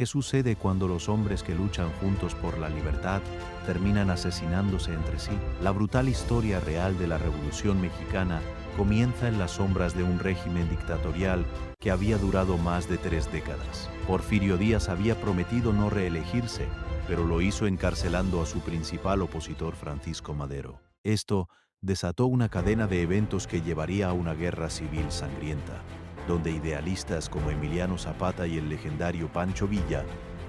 ¿Qué sucede cuando los hombres que luchan juntos por la libertad terminan asesinándose entre sí? La brutal historia real de la Revolución Mexicana comienza en las sombras de un régimen dictatorial que había durado más de 3 décadas. Porfirio Díaz había prometido no reelegirse, pero lo hizo encarcelando a su principal opositor, Francisco Madero. Esto desató una cadena de eventos que llevaría a una guerra civil sangrienta, donde idealistas como Emiliano Zapata y el legendario Pancho Villa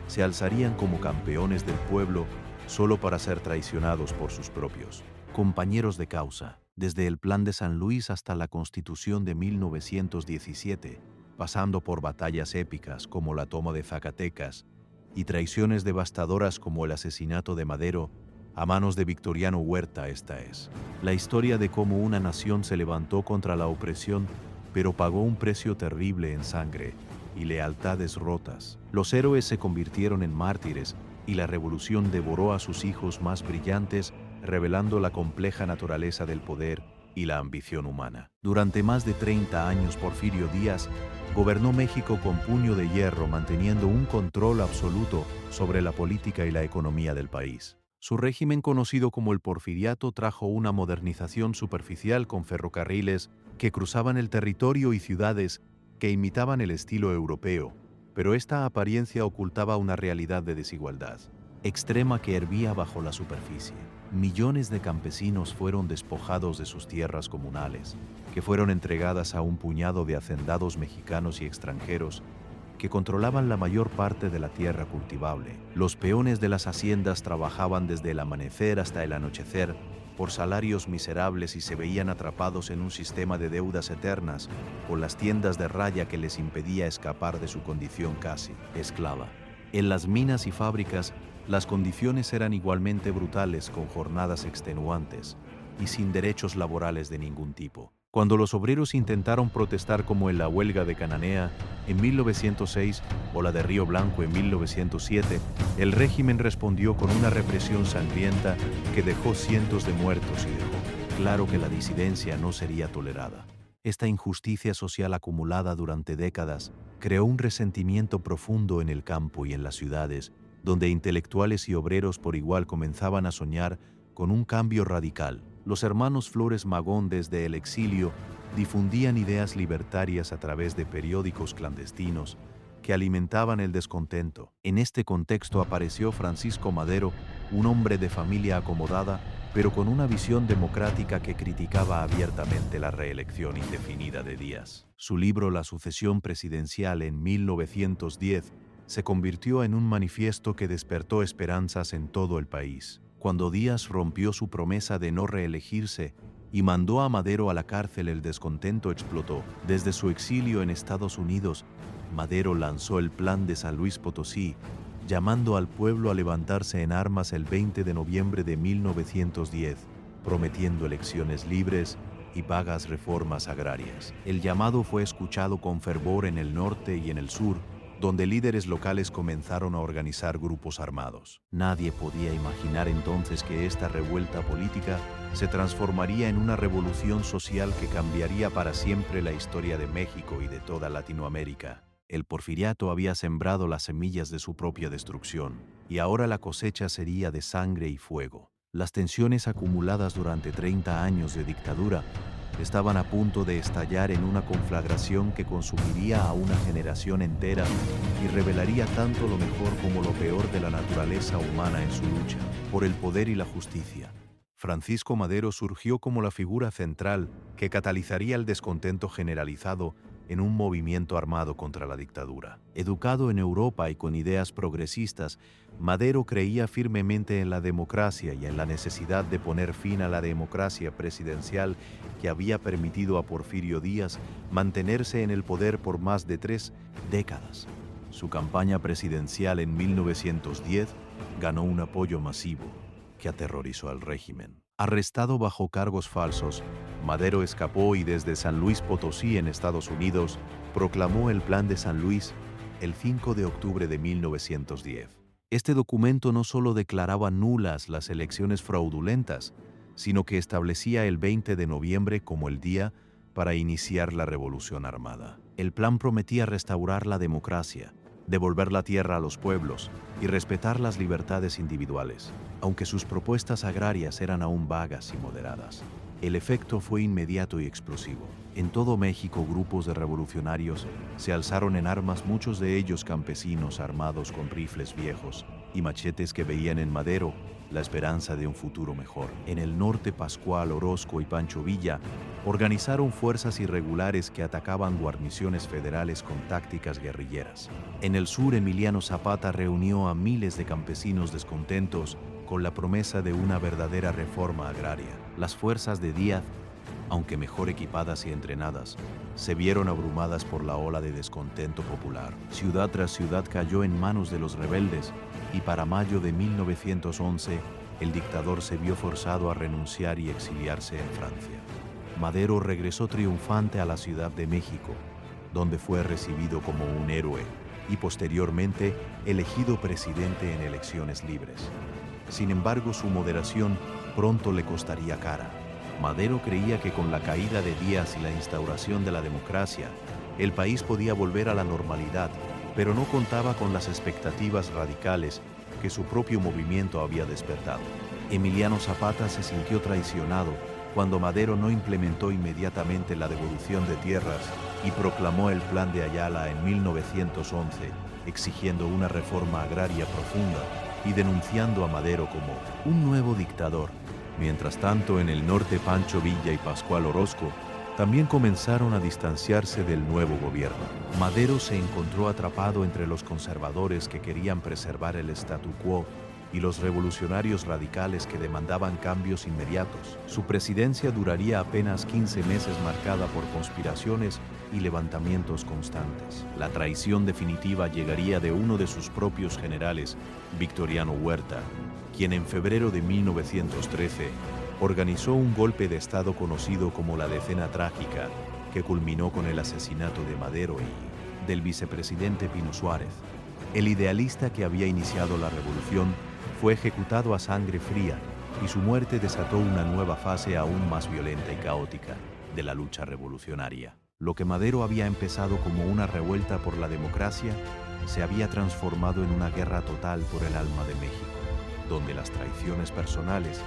se alzarían como campeones del pueblo solo para ser traicionados por sus propios compañeros de causa. Desde el Plan de San Luis hasta la Constitución de 1917, pasando por batallas épicas como la toma de Zacatecas y traiciones devastadoras como el asesinato de Madero a manos de Victoriano Huerta. Esta es la historia de cómo una nación se levantó contra la opresión, pero pagó un precio terrible en sangre y lealtades rotas. Los héroes se convirtieron en mártires y la revolución devoró a sus hijos más brillantes, revelando la compleja naturaleza del poder y la ambición humana. Durante más de 30 años, Porfirio Díaz gobernó México con puño de hierro, manteniendo un control absoluto sobre la política y la economía del país. Su régimen, conocido como el Porfiriato, trajo una modernización superficial con ferrocarriles que cruzaban el territorio y ciudades que imitaban el estilo europeo, pero esta apariencia ocultaba una realidad de desigualdad extrema que hervía bajo la superficie. Millones de campesinos fueron despojados de sus tierras comunales, que fueron entregadas a un puñado de hacendados mexicanos y extranjeros que controlaban la mayor parte de la tierra cultivable. Los peones de las haciendas trabajaban desde el amanecer hasta el anochecer por salarios miserables y se veían atrapados en un sistema de deudas eternas con las tiendas de raya que les impedía escapar de su condición casi esclava. En las minas y fábricas, las condiciones eran igualmente brutales, con jornadas extenuantes y sin derechos laborales de ningún tipo. Cuando los obreros intentaron protestar, como en la huelga de Cananea en 1906 o la de Río Blanco en 1907, el régimen respondió con una represión sangrienta que dejó cientos de muertos y dejó claro que la disidencia no sería tolerada. Esta injusticia social acumulada durante décadas creó un resentimiento profundo en el campo y en las ciudades, donde intelectuales y obreros por igual comenzaban a soñar con un cambio radical. Los hermanos Flores Magón, desde el exilio, difundían ideas libertarias a través de periódicos clandestinos que alimentaban el descontento. En este contexto apareció Francisco Madero, un hombre de familia acomodada, pero con una visión democrática que criticaba abiertamente la reelección indefinida de Díaz. Su libro La sucesión presidencial en 1910 se convirtió en un manifiesto que despertó esperanzas en todo el país. Cuando Díaz rompió su promesa de no reelegirse y mandó a Madero a la cárcel, el descontento explotó. Desde su exilio en Estados Unidos, Madero lanzó el Plan de San Luis Potosí, llamando al pueblo a levantarse en armas el 20 de noviembre de 1910, prometiendo elecciones libres y vagas reformas agrarias. El llamado fue escuchado con fervor en el norte y en el sur, donde líderes locales comenzaron a organizar grupos armados. Nadie podía imaginar entonces que esta revuelta política se transformaría en una revolución social que cambiaría para siempre la historia de México y de toda Latinoamérica. El porfiriato había sembrado las semillas de su propia destrucción, y ahora la cosecha sería de sangre y fuego. Las tensiones acumuladas durante 30 años de dictadura estaban a punto de estallar en una conflagración que consumiría a una generación entera y revelaría tanto lo mejor como lo peor de la naturaleza humana en su lucha por el poder y la justicia. Francisco Madero surgió como la figura central que catalizaría el descontento generalizado en un movimiento armado contra la dictadura. Educado en Europa y con ideas progresistas, Madero creía firmemente en la democracia y en la necesidad de poner fin a la democracia presidencial que había permitido a Porfirio Díaz mantenerse en el poder por más de 3 décadas. Su campaña presidencial en 1910 ganó un apoyo masivo que aterrorizó al régimen. Arrestado bajo cargos falsos, Madero escapó y desde San Luis Potosí, en Estados Unidos, proclamó el Plan de San Luis el 5 de octubre de 1910. Este documento no solo declaraba nulas las elecciones fraudulentas, sino que establecía el 20 de noviembre como el día para iniciar la revolución armada. El plan prometía restaurar la democracia, devolver la tierra a los pueblos y respetar las libertades individuales, aunque sus propuestas agrarias eran aún vagas y moderadas. El efecto fue inmediato y explosivo. En todo México, grupos de revolucionarios se alzaron en armas, muchos de ellos campesinos armados con rifles viejos y machetes que veían en Madero la esperanza de un futuro mejor. En el norte, Pascual Orozco y Pancho Villa organizaron fuerzas irregulares que atacaban guarniciones federales con tácticas guerrilleras. En el sur, Emiliano Zapata reunió a miles de campesinos descontentos con la promesa de una verdadera reforma agraria. Las fuerzas de Díaz, aunque mejor equipadas y entrenadas, se vieron abrumadas por la ola de descontento popular. Ciudad tras ciudad cayó en manos de los rebeldes y para mayo de 1911 el dictador se vio forzado a renunciar y exiliarse en Francia. Madero regresó triunfante a la Ciudad de México, donde fue recibido como un héroe y posteriormente elegido presidente en elecciones libres. Sin embargo, su moderación pronto le costaría cara. Madero creía que con la caída de Díaz y la instauración de la democracia, el país podía volver a la normalidad, pero no contaba con las expectativas radicales que su propio movimiento había despertado. Emiliano Zapata se sintió traicionado cuando Madero no implementó inmediatamente la devolución de tierras y proclamó el Plan de Ayala en 1911, exigiendo una reforma agraria profunda y denunciando a Madero como un nuevo dictador. Mientras tanto, en el norte, Pancho Villa y Pascual Orozco también comenzaron a distanciarse del nuevo gobierno. Madero se encontró atrapado entre los conservadores que querían preservar el statu quo y los revolucionarios radicales que demandaban cambios inmediatos. Su presidencia duraría apenas 15 meses, marcada por conspiraciones y levantamientos constantes. La traición definitiva llegaría de uno de sus propios generales, Victoriano Huerta, quien en febrero de 1913 organizó un golpe de Estado conocido como la Decena Trágica, que culminó con el asesinato de Madero y del vicepresidente Pino Suárez. El idealista que había iniciado la revolución fue ejecutado a sangre fría y su muerte desató una nueva fase aún más violenta y caótica de la lucha revolucionaria. Lo que Madero había empezado como una revuelta por la democracia se había transformado en una guerra total por el alma de México, donde las traiciones personales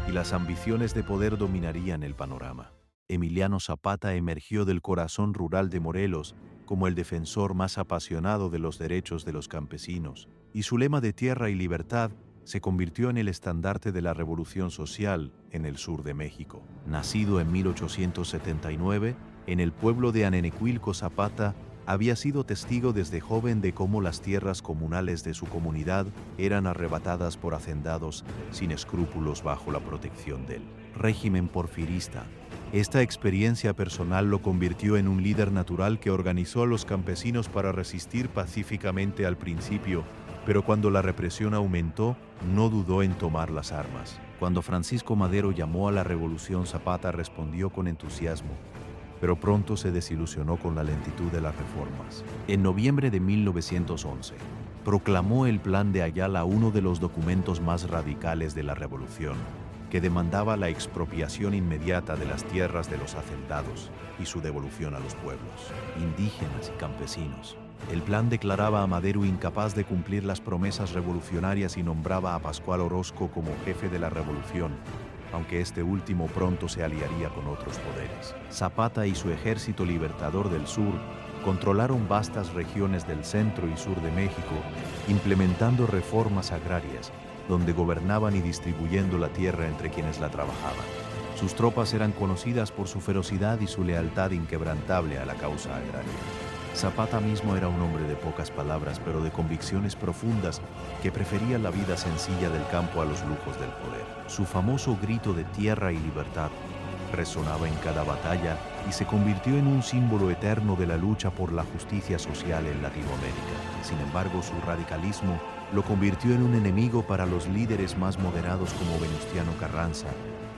y las ambiciones de poder dominarían el panorama. Emiliano Zapata emergió del corazón rural de Morelos como el defensor más apasionado de los derechos de los campesinos, y su lema de tierra y libertad se convirtió en el estandarte de la revolución social en el sur de México. Nacido en 1879, en el pueblo de Anenecuilco, Zapata había sido testigo desde joven de cómo las tierras comunales de su comunidad eran arrebatadas por hacendados sin escrúpulos bajo la protección del régimen porfirista. Esta experiencia personal lo convirtió en un líder natural que organizó a los campesinos para resistir pacíficamente al principio, pero cuando la represión aumentó, no dudó en tomar las armas. Cuando Francisco Madero llamó a la revolución, Zapata respondió con entusiasmo, pero pronto se desilusionó con la lentitud de las reformas. En noviembre de 1911, proclamó el Plan de Ayala, uno de los documentos más radicales de la revolución, que demandaba la expropiación inmediata de las tierras de los hacendados y su devolución a los pueblos, indígenas y campesinos. El plan declaraba a Madero incapaz de cumplir las promesas revolucionarias y nombraba a Pascual Orozco como jefe de la revolución, aunque este último pronto se aliaría con otros poderes. Zapata y su ejército libertador del sur controlaron vastas regiones del centro y sur de México, implementando reformas agrarias, donde gobernaban y distribuyendo la tierra entre quienes la trabajaban. Sus tropas eran conocidas por su ferocidad y su lealtad inquebrantable a la causa agraria. Zapata mismo era un hombre de pocas palabras, pero de convicciones profundas, que prefería la vida sencilla del campo a los lujos del poder. Su famoso grito de tierra y libertad resonaba en cada batalla y se convirtió en un símbolo eterno de la lucha por la justicia social en Latinoamérica. Sin embargo, su radicalismo lo convirtió en un enemigo para los líderes más moderados como Venustiano Carranza,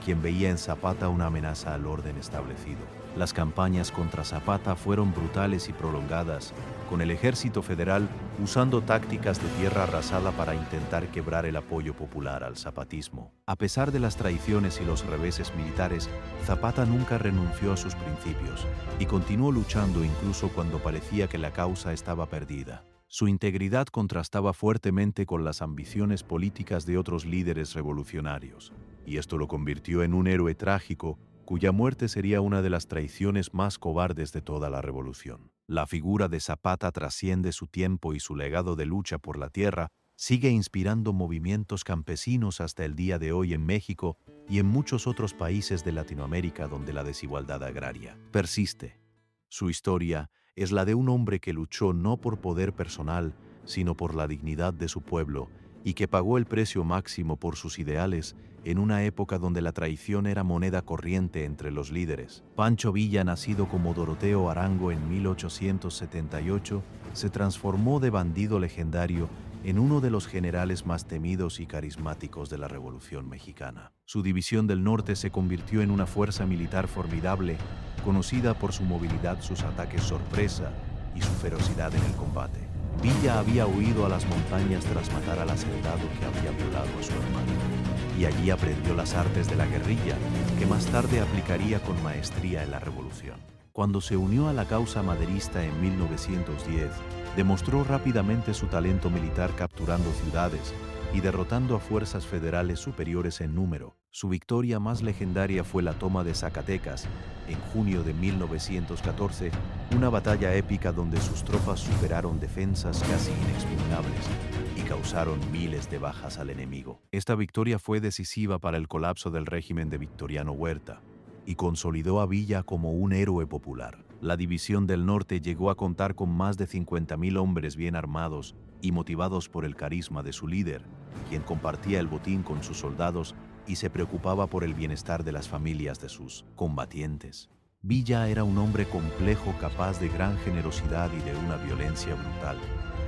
quien veía en Zapata una amenaza al orden establecido. Las campañas contra Zapata fueron brutales y prolongadas, con el ejército federal usando tácticas de tierra arrasada para intentar quebrar el apoyo popular al zapatismo. A pesar de las traiciones y los reveses militares, Zapata nunca renunció a sus principios y continuó luchando incluso cuando parecía que la causa estaba perdida. Su integridad contrastaba fuertemente con las ambiciones políticas de otros líderes revolucionarios, y esto lo convirtió en un héroe trágico cuya muerte sería una de las traiciones más cobardes de toda la revolución. La figura de Zapata trasciende su tiempo y su legado de lucha por la tierra sigue inspirando movimientos campesinos hasta el día de hoy en México y en muchos otros países de Latinoamérica donde la desigualdad agraria persiste. Su historia es la de un hombre que luchó no por poder personal, sino por la dignidad de su pueblo y que pagó el precio máximo por sus ideales en una época donde la traición era moneda corriente entre los líderes. Pancho Villa, nacido como Doroteo Arango en 1878, se transformó de bandido legendario en uno de los generales más temidos y carismáticos de la Revolución Mexicana. Su división del norte se convirtió en una fuerza militar formidable, conocida por su movilidad, sus ataques sorpresa y su ferocidad en el combate. Villa había huido a las montañas tras matar al hacendado que había violado a su hermano, y allí aprendió las artes de la guerrilla, que más tarde aplicaría con maestría en la Revolución. Cuando se unió a la causa maderista en 1910, demostró rápidamente su talento militar capturando ciudades y derrotando a fuerzas federales superiores en número. Su victoria más legendaria fue la toma de Zacatecas, en junio de 1914, una batalla épica donde sus tropas superaron defensas casi inexpugnables y causaron miles de bajas al enemigo. Esta victoria fue decisiva para el colapso del régimen de Victoriano Huerta y consolidó a Villa como un héroe popular. La División del Norte llegó a contar con más de 50,000 hombres bien armados y motivados por el carisma de su líder, quien compartía el botín con sus soldados y se preocupaba por el bienestar de las familias de sus combatientes. Villa era un hombre complejo, capaz de gran generosidad y de una violencia brutal.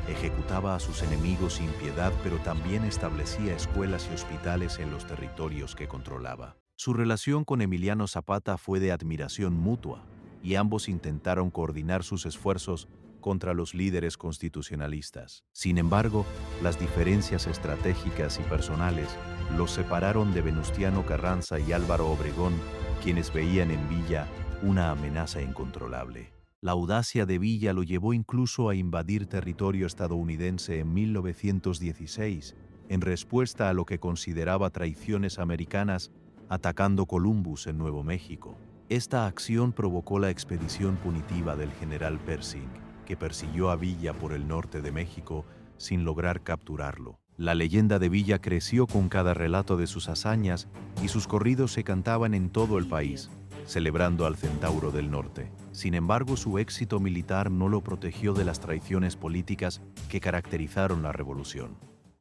Ejecutaba a sus enemigos sin piedad, pero también establecía escuelas y hospitales en los territorios que controlaba. Su relación con Emiliano Zapata fue de admiración mutua, y ambos intentaron coordinar sus esfuerzos contra los líderes constitucionalistas. Sin embargo, las diferencias estratégicas y personales los separaron de Venustiano Carranza y Álvaro Obregón, quienes veían en Villa una amenaza incontrolable. La audacia de Villa lo llevó incluso a invadir territorio estadounidense en 1916, en respuesta a lo que consideraba traiciones americanas, atacando Columbus en Nuevo México. Esta acción provocó la expedición punitiva del general Pershing, que persiguió a Villa por el norte de México sin lograr capturarlo. La leyenda de Villa creció con cada relato de sus hazañas y sus corridos se cantaban en todo el país, celebrando al Centauro del Norte. Sin embargo, su éxito militar no lo protegió de las traiciones políticas que caracterizaron la revolución.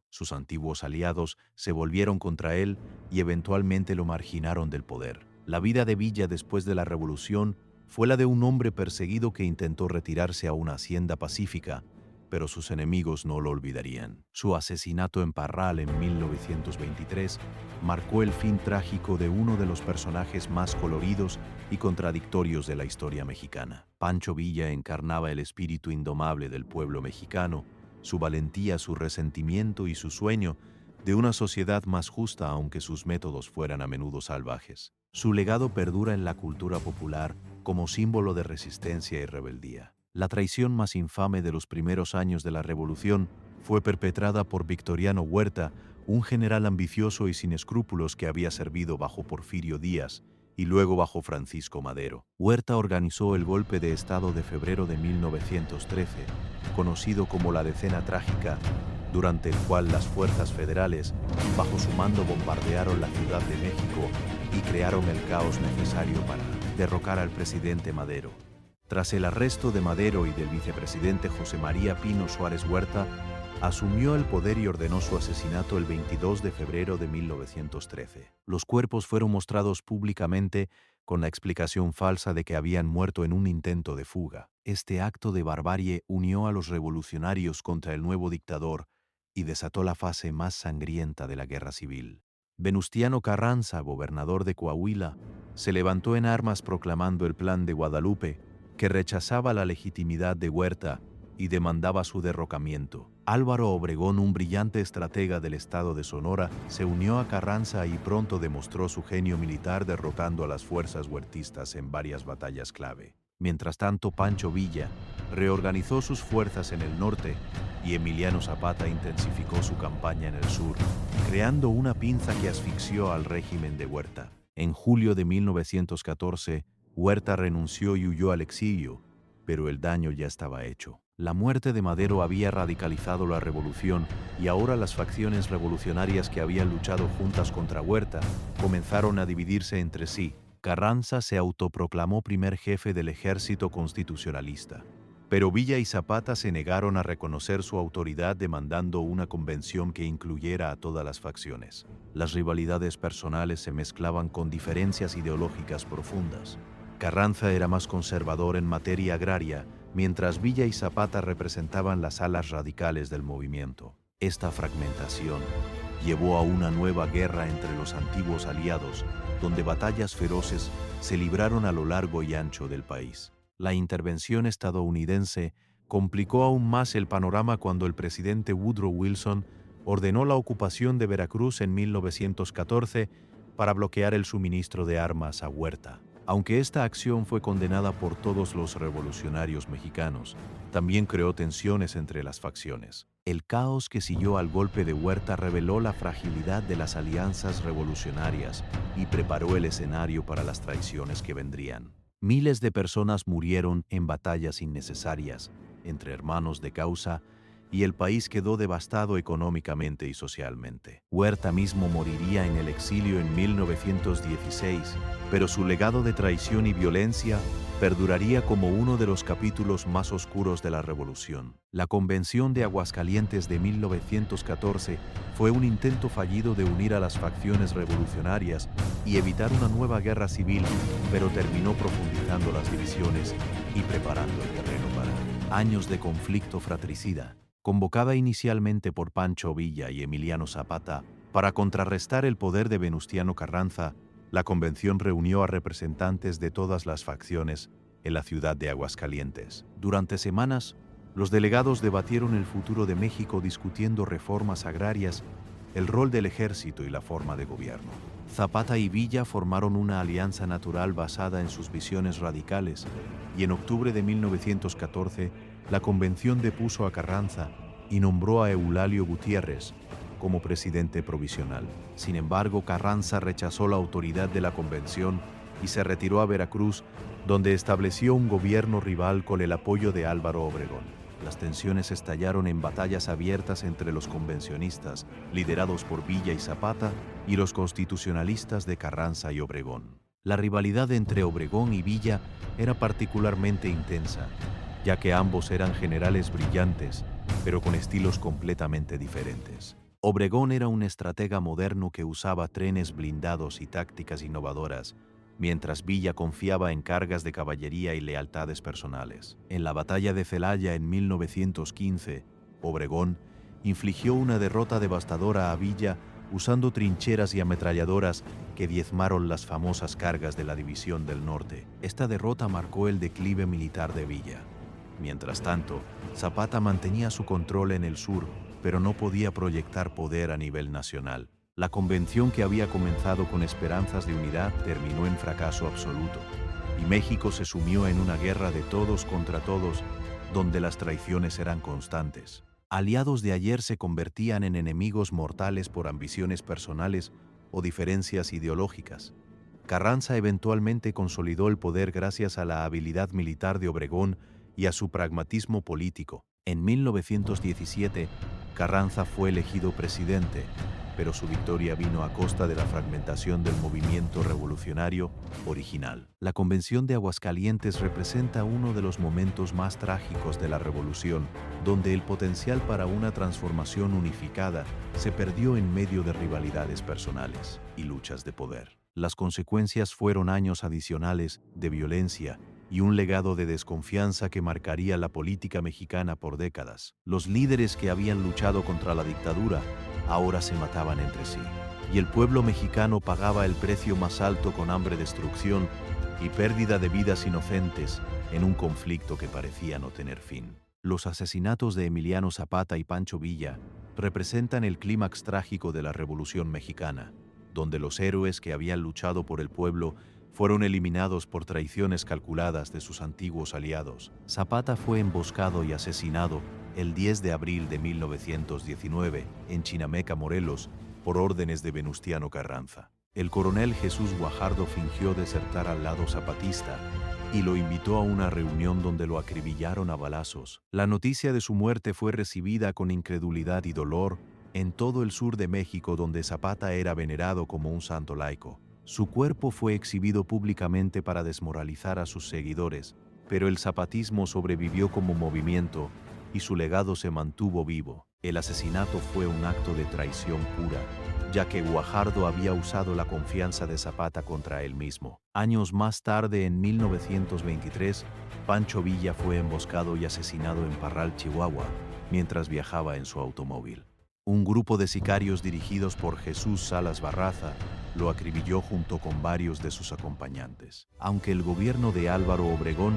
Sus antiguos aliados se volvieron contra él y eventualmente lo marginaron del poder. La vida de Villa después de la revolución fue la de un hombre perseguido que intentó retirarse a una hacienda pacífica, pero sus enemigos no lo olvidarían. Su asesinato en Parral en 1923 marcó el fin trágico de uno de los personajes más coloridos y contradictorios de la historia mexicana. Pancho Villa encarnaba el espíritu indomable del pueblo mexicano, su valentía, su resentimiento y su sueño de una sociedad más justa, aunque sus métodos fueran a menudo salvajes. Su legado perdura en la cultura popular como símbolo de resistencia y rebeldía. La traición más infame de los primeros años de la Revolución fue perpetrada por Victoriano Huerta, un general ambicioso y sin escrúpulos que había servido bajo Porfirio Díaz y luego bajo Francisco Madero. Huerta organizó el golpe de Estado de febrero de 1913, conocido como la Decena Trágica, durante el cual las fuerzas federales, bajo su mando, bombardearon la Ciudad de México y crearon el caos necesario para derrocar al presidente Madero. Tras el arresto de Madero y del vicepresidente José María Pino Suárez Huerta, asumió el poder y ordenó su asesinato el 22 de febrero de 1913. Los cuerpos fueron mostrados públicamente con la explicación falsa de que habían muerto en un intento de fuga. Este acto de barbarie unió a los revolucionarios contra el nuevo dictador y desató la fase más sangrienta de la guerra civil. Venustiano Carranza, gobernador de Coahuila, se levantó en armas proclamando el Plan de Guadalupe, que rechazaba la legitimidad de Huerta y demandaba su derrocamiento. Álvaro Obregón, un brillante estratega del estado de Sonora, se unió a Carranza y pronto demostró su genio militar derrotando a las fuerzas huertistas en varias batallas clave. Mientras tanto, Pancho Villa reorganizó sus fuerzas en el norte y Emiliano Zapata intensificó su campaña en el sur, creando una pinza que asfixió al régimen de Huerta. En julio de 1914, Huerta renunció y huyó al exilio, pero el daño ya estaba hecho. La muerte de Madero había radicalizado la revolución y ahora las facciones revolucionarias que habían luchado juntas contra Huerta comenzaron a dividirse entre sí. Carranza se autoproclamó primer jefe del ejército constitucionalista, pero Villa y Zapata se negaron a reconocer su autoridad demandando una convención que incluyera a todas las facciones. Las rivalidades personales se mezclaban con diferencias ideológicas profundas. Carranza era más conservador en materia agraria, mientras Villa y Zapata representaban las alas radicales del movimiento. Esta fragmentación llevó a una nueva guerra entre los antiguos aliados, donde batallas feroces se libraron a lo largo y ancho del país. La intervención estadounidense complicó aún más el panorama cuando el presidente Woodrow Wilson ordenó la ocupación de Veracruz en 1914 para bloquear el suministro de armas a Huerta. Aunque esta acción fue condenada por todos los revolucionarios mexicanos, también creó tensiones entre las facciones. El caos que siguió al golpe de Huerta reveló la fragilidad de las alianzas revolucionarias y preparó el escenario para las traiciones que vendrían. Miles de personas murieron en batallas innecesarias entre hermanos de causa y el país quedó devastado económicamente y socialmente. Huerta mismo moriría en el exilio en 1916, pero su legado de traición y violencia perduraría como uno de los capítulos más oscuros de la revolución. La Convención de Aguascalientes de 1914 fue un intento fallido de unir a las facciones revolucionarias y evitar una nueva guerra civil, pero terminó profundizando las divisiones y preparando el terreno para años de conflicto fratricida. Convocada inicialmente por Pancho Villa y Emiliano Zapata para contrarrestar el poder de Venustiano Carranza, la convención reunió a representantes de todas las facciones en la ciudad de Aguascalientes. Durante semanas, los delegados debatieron el futuro de México discutiendo reformas agrarias, el rol del ejército y la forma de gobierno. Zapata y Villa formaron una alianza natural basada en sus visiones radicales y en octubre de 1914 la convención depuso a Carranza y nombró a Eulalio Gutiérrez como presidente provisional. Sin embargo, Carranza rechazó la autoridad de la convención y se retiró a Veracruz, donde estableció un gobierno rival con el apoyo de Álvaro Obregón. Las tensiones estallaron en batallas abiertas entre los convencionistas, liderados por Villa y Zapata, y los constitucionalistas de Carranza y Obregón. La rivalidad entre Obregón y Villa era particularmente intensa, ya que ambos eran generales brillantes, pero con estilos completamente diferentes. Obregón era un estratega moderno que usaba trenes blindados y tácticas innovadoras, mientras Villa confiaba en cargas de caballería y lealtades personales. En la batalla de Celaya en 1915, Obregón infligió una derrota devastadora a Villa usando trincheras y ametralladoras que diezmaron las famosas cargas de la División del Norte. Esta derrota marcó el declive militar de Villa. Mientras tanto, Zapata mantenía su control en el sur, pero no podía proyectar poder a nivel nacional. La convención, que había comenzado con esperanzas de unidad, terminó en fracaso absoluto, y México se sumió en una guerra de todos contra todos, donde las traiciones eran constantes. Aliados de ayer se convertían en enemigos mortales por ambiciones personales o diferencias ideológicas. Carranza eventualmente consolidó el poder gracias a la habilidad militar de Obregón y a su pragmatismo político. En 1917, Carranza fue elegido presidente, pero su victoria vino a costa de la fragmentación del movimiento revolucionario original. La Convención de Aguascalientes representa uno de los momentos más trágicos de la revolución, donde el potencial para una transformación unificada se perdió en medio de rivalidades personales y luchas de poder. Las consecuencias fueron años adicionales de violencia y un legado de desconfianza que marcaría la política mexicana por décadas. Los líderes que habían luchado contra la dictadura ahora se mataban entre sí, y el pueblo mexicano pagaba el precio más alto con hambre, destrucción y pérdida de vidas inocentes en un conflicto que parecía no tener fin. Los asesinatos de Emiliano Zapata y Pancho Villa representan el clímax trágico de la Revolución Mexicana, donde los héroes que habían luchado por el pueblo fueron eliminados por traiciones calculadas de sus antiguos aliados. Zapata fue emboscado y asesinado el 10 de abril de 1919 en Chinameca, Morelos, por órdenes de Venustiano Carranza. El coronel Jesús Guajardo fingió desertar al lado zapatista y lo invitó a una reunión donde lo acribillaron a balazos. La noticia de su muerte fue recibida con incredulidad y dolor en todo el sur de México, donde Zapata era venerado como un santo laico. Su cuerpo fue exhibido públicamente para desmoralizar a sus seguidores, pero el zapatismo sobrevivió como movimiento y su legado se mantuvo vivo. El asesinato fue un acto de traición pura, ya que Guajardo había usado la confianza de Zapata contra él mismo. Años más tarde, en 1923, Pancho Villa fue emboscado y asesinado en Parral, Chihuahua, mientras viajaba en su automóvil. Un grupo de sicarios dirigidos por Jesús Salas Barraza lo acribilló junto con varios de sus acompañantes. Aunque el gobierno de Álvaro Obregón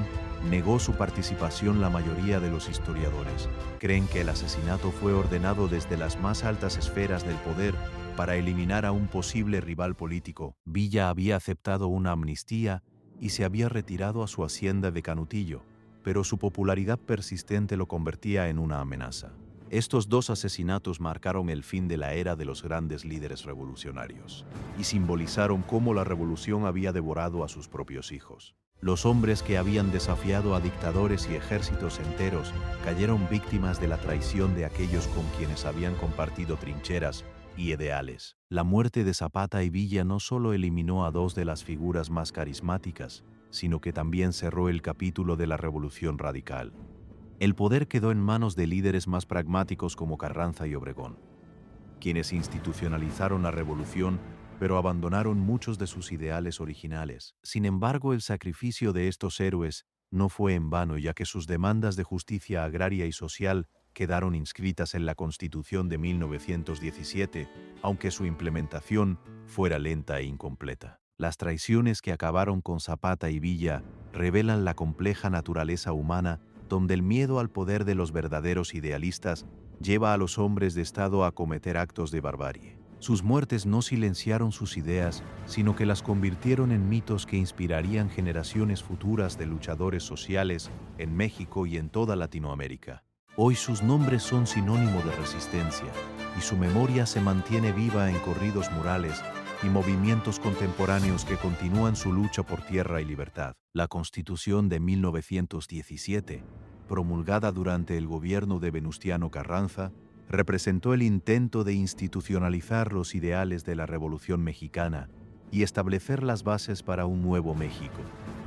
negó su participación, la mayoría de los historiadores creen que el asesinato fue ordenado desde las más altas esferas del poder para eliminar a un posible rival político. Villa había aceptado una amnistía y se había retirado a su hacienda de Canutillo, pero su popularidad persistente lo convertía en una amenaza. Estos dos asesinatos marcaron el fin de la era de los grandes líderes revolucionarios y simbolizaron cómo la revolución había devorado a sus propios hijos. Los hombres que habían desafiado a dictadores y ejércitos enteros cayeron víctimas de la traición de aquellos con quienes habían compartido trincheras y ideales. La muerte de Zapata y Villa no solo eliminó a dos de las figuras más carismáticas, sino que también cerró el capítulo de la revolución radical. El poder quedó en manos de líderes más pragmáticos como Carranza y Obregón, quienes institucionalizaron la revolución, pero abandonaron muchos de sus ideales originales. Sin embargo, el sacrificio de estos héroes no fue en vano, ya que sus demandas de justicia agraria y social quedaron inscritas en la Constitución de 1917, aunque su implementación fuera lenta e incompleta. Las traiciones que acabaron con Zapata y Villa revelan la compleja naturaleza humana, donde el miedo al poder de los verdaderos idealistas lleva a los hombres de Estado a cometer actos de barbarie. Sus muertes no silenciaron sus ideas, sino que las convirtieron en mitos que inspirarían generaciones futuras de luchadores sociales en México y en toda Latinoamérica. Hoy sus nombres son sinónimo de resistencia, y su memoria se mantiene viva en corridos murales y movimientos contemporáneos que continúan su lucha por tierra y libertad. La Constitución de 1917, promulgada durante el gobierno de Venustiano Carranza, representó el intento de institucionalizar los ideales de la Revolución Mexicana y establecer las bases para un nuevo México.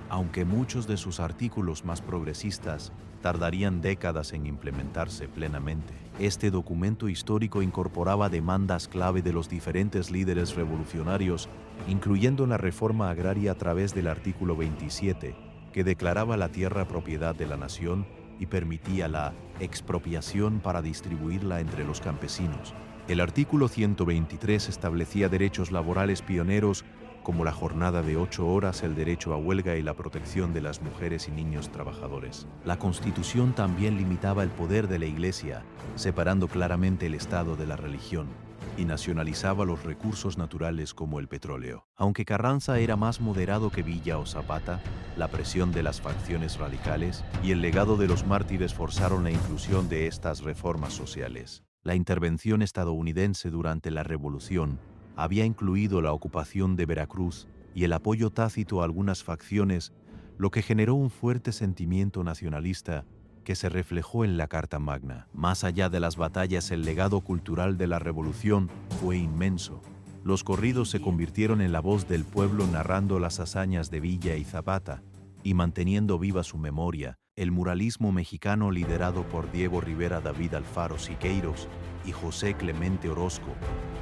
Aunque muchos de sus artículos más progresistas tardarían décadas en implementarse plenamente, este documento histórico incorporaba demandas clave de los diferentes líderes revolucionarios, incluyendo la reforma agraria a través del artículo 27, que declaraba la tierra propiedad de la nación y permitía la expropiación para distribuirla entre los campesinos. El artículo 123 establecía derechos laborales pioneros como la jornada de 8 horas, el derecho a huelga y la protección de las mujeres y niños trabajadores. La Constitución también limitaba el poder de la Iglesia, separando claramente el Estado de la religión, y nacionalizaba los recursos naturales como el petróleo. Aunque Carranza era más moderado que Villa o Zapata, la presión de las facciones radicales y el legado de los mártires forzaron la inclusión de estas reformas sociales. La intervención estadounidense durante la Revolución había incluido la ocupación de Veracruz y el apoyo tácito a algunas facciones, lo que generó un fuerte sentimiento nacionalista que se reflejó en la Carta Magna. Más allá de las batallas, el legado cultural de la Revolución fue inmenso. Los corridos se convirtieron en la voz del pueblo, narrando las hazañas de Villa y Zapata y manteniendo viva su memoria. El muralismo mexicano, liderado por Diego Rivera, David Alfaro Siqueiros y José Clemente Orozco,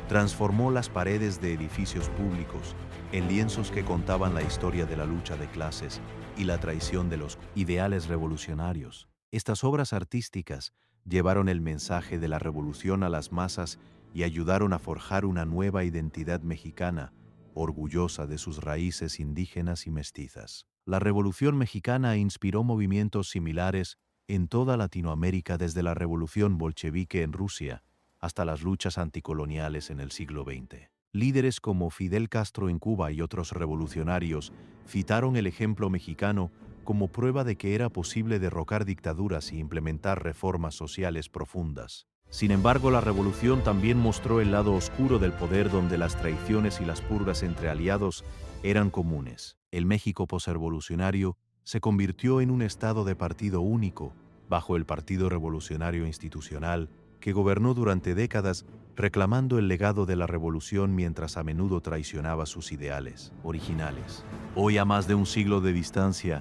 transformó las paredes de edificios públicos en lienzos que contaban la historia de la lucha de clases y la traición de los ideales revolucionarios. Estas obras artísticas llevaron el mensaje de la revolución a las masas y ayudaron a forjar una nueva identidad mexicana, orgullosa de sus raíces indígenas y mestizas. La Revolución Mexicana inspiró movimientos similares en toda Latinoamérica, desde la Revolución bolchevique en Rusia hasta las luchas anticoloniales en el siglo XX. Líderes como Fidel Castro en Cuba y otros revolucionarios citaron el ejemplo mexicano como prueba de que era posible derrocar dictaduras y implementar reformas sociales profundas. Sin embargo, la revolución también mostró el lado oscuro del poder, donde las traiciones y las purgas entre aliados eran comunes. El México posrevolucionario se convirtió en un estado de partido único, bajo el Partido Revolucionario Institucional, que gobernó durante décadas reclamando el legado de la revolución mientras a menudo traicionaba sus ideales originales. Hoy, a más de un siglo de distancia,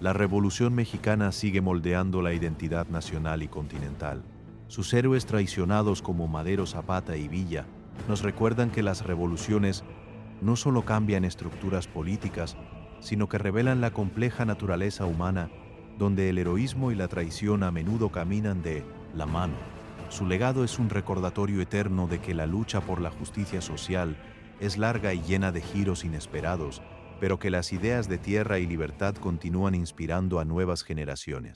la Revolución Mexicana sigue moldeando la identidad nacional y continental. Sus héroes traicionados como Madero, Zapata y Villa nos recuerdan que las revoluciones no solo cambian estructuras políticas, sino que revelan la compleja naturaleza humana, donde el heroísmo y la traición a menudo caminan de la mano. Su legado es un recordatorio eterno de que la lucha por la justicia social es larga y llena de giros inesperados, pero que las ideas de tierra y libertad continúan inspirando a nuevas generaciones.